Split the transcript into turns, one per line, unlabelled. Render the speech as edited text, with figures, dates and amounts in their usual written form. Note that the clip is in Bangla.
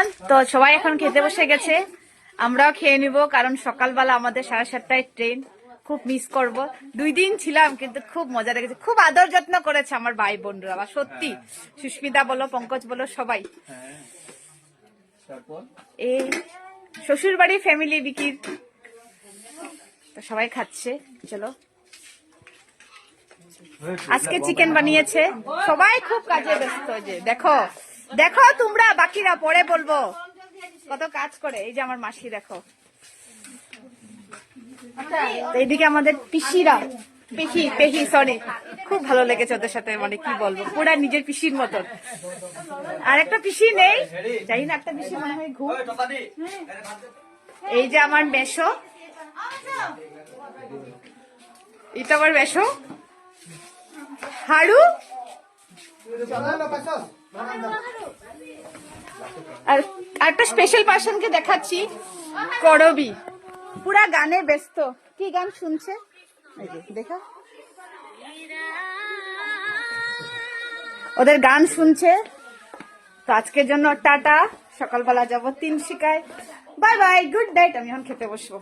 এভরিওয়ান, তো সবাই এখন খেতে বসে গেছে। আমরাও খেয়ে নিব, কারণ সকালবেলা আমাদের 7:30টায় ট্রেন। খুব মিস করব। 2 দিন ছিলাম, কিন্তু খুব মজা লেগেছে। খুব আদর যত্ন করেছে আমার ভাই বোনরা, বা সত্যি সুস্মিতা বলো, পঙ্কজ বলো, সবাই। এই শ্বশুর বাড়ি ফ্যামিলি বিকির, তো সবাই খাচ্ছে। চলো, আজকে চিকেন বানিয়েছে। সবাই খুব কাজে ব্যস্ত। যে দেখো দেখো তোমরা বাকিরা পরে বলবো কত কাজ করে। এই যে আমার মাসি দেখো, এইদিকে আমাদের পিসিরা, পেহি সরি, খুব ভালো লেগেছে ওদের সাথে, মানে কি বলবো, পুরা নিজের পিসির মতন। আর একটা পিসি নেই, জানি না, একটা পিসি মনে হয় ঘুম। এই যে আমার মেশো, এটা আমার মেশো হাড়ু। আর একটা স্পেশাল পার্সনকে দেখাচ্ছি, করবি, পুরা গানে ব্যস্ত। কি গান শুনছে দেখা, ওদের গান শুনছে। তো আজকের জন্য টাটা, সকালবেলা যাবো তিনশিকায়। Bye bye, good night. আমি এখন খেতে বসবো।